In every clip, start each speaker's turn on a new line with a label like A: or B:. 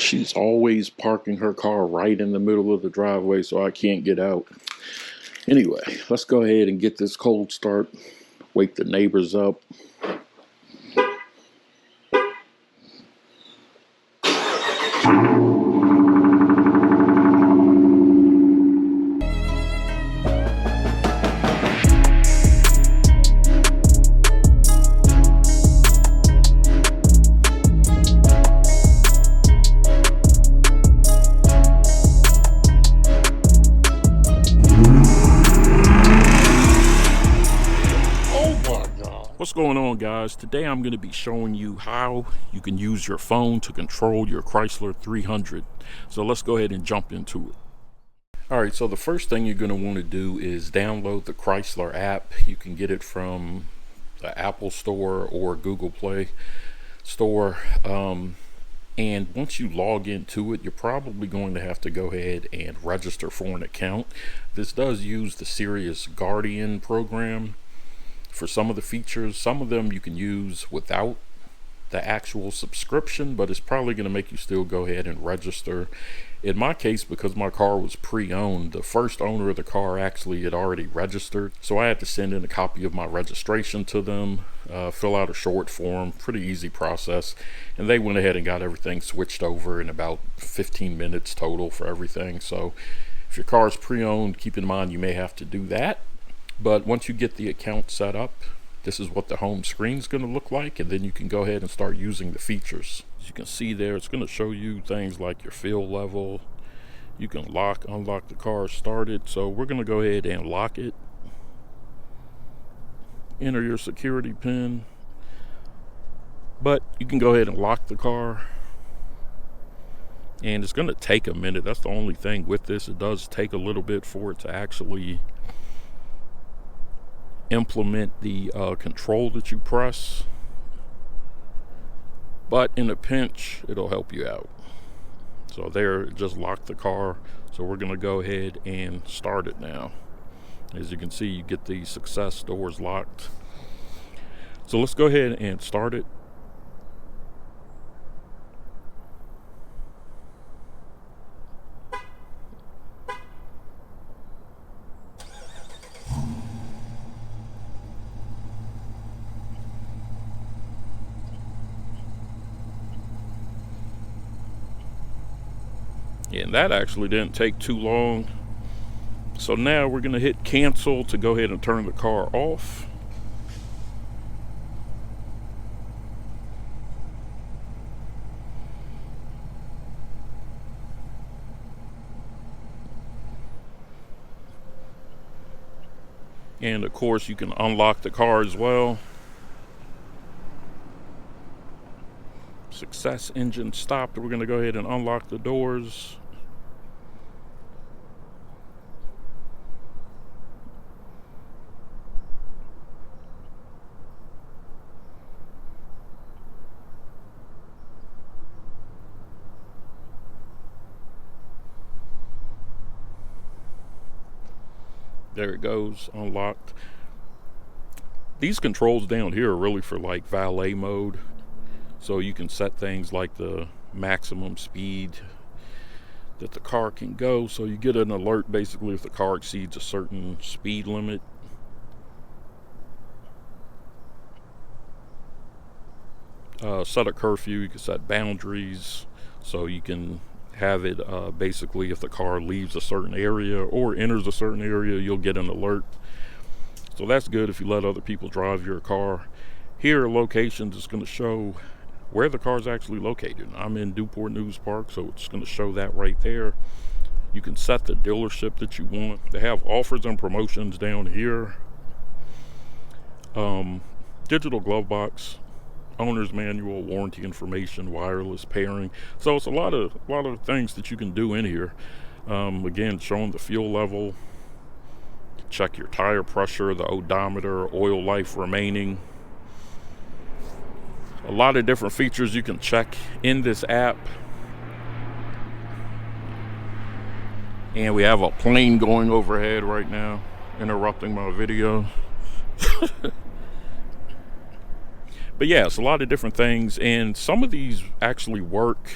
A: She's always parking her car right in the middle of the driveway, so I can't get out. Anyway, let's go ahead and get this cold start. Wake the neighbors up. What's going on, guys? Today I'm going to be showing you how you can use your phone to control your Chrysler 300. So let's go ahead and jump into it. Alright, so the first thing you're going to want to do is download the Chrysler app. You can get it from the Apple Store or Google Play Store. And once you log into it, you're probably going to have to go ahead and register for an account. This does use the SiriusXM Guardian program for some of the features. Some of them you can use without the actual subscription, but it's probably going to make you still go ahead and register. In my case, because my car was pre-owned, the first owner of the car actually had already registered, so I had to send in a copy of my registration to them, fill out a short form, pretty easy process, and they went ahead and got everything switched over in about 15 minutes total for everything. So if your car is pre-owned, keep in mind you may have to do that. But once you get the account set up, this is what the home screen is going to look like, and then you can go ahead and start using the features. As you can see there, it's going to show you things like your fuel level. You can unlock the car started. So we're going to go ahead and lock it. Enter your security pin. But you can go ahead and lock the car. And it's going to take a minute. That's the only thing with this. It does take a little bit for it to actually implement the control that you press, but in a pinch it'll help you out. So there, it just locked the car. So we're going to go ahead and start it now. As you can see, you get the success doors locked. So let's go ahead and start it. And that actually didn't take too long. So now we're going to hit cancel to go ahead and turn the car off. And of course you can unlock the car as well. Success, engine stopped. We're going to go ahead and unlock the doors. There it goes, unlocked. These controls down here are really for like valet mode. So you can set things like the maximum speed that the car can go. So you get an alert basically if the car exceeds a certain speed limit. Set a curfew, you can set boundaries. So you can have it basically if the car leaves a certain area or enters a certain area, you'll get an alert. So that's good if you let other people drive your car. Here, locations is going to show where the car is actually located. I'm in Newport News Park, so it's going to show that right there. You can set the dealership that you want. They have offers and promotions down here. Digital glove box, owner's manual, warranty information, wireless pairing. So it's a lot of things that you can do in here. Again, showing the fuel level, check your tire pressure, the odometer, oil life remaining. A lot of different features you can check in this app. And we have a plane going overhead right now, interrupting my video. But yeah, it's a lot of different things, and some of these actually work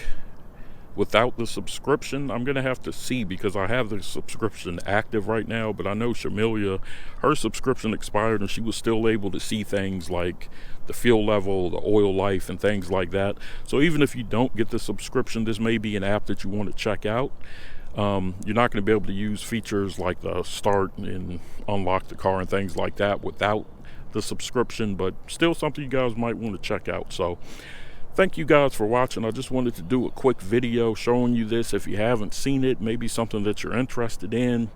A: without the subscription. I'm gonna have to see, because I have the subscription active right now, but I know Shamilia, her subscription expired and she was still able to see things like the fuel level, the oil life, and things like that. So even if you don't get the subscription, this may be an app that you want to check out. You're not going to be able to use features like the start and unlock the car and things like that without the subscription, but still something you guys might want to check out. So thank you guys for watching. I just wanted to do a quick video showing you this. If you haven't seen it, maybe something that you're interested in.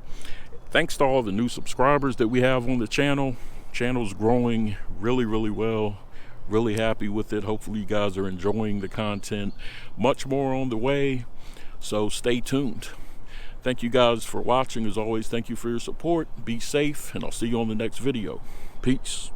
A: Thanks to all the new subscribers that we have on the channel. Channel's growing really well. Really happy with it. Hopefully you guys are enjoying the content. Much more on the way, so stay tuned. Thank you guys for watching. As always, thank you for your support. Be safe, and I'll see you on the next video. Peace.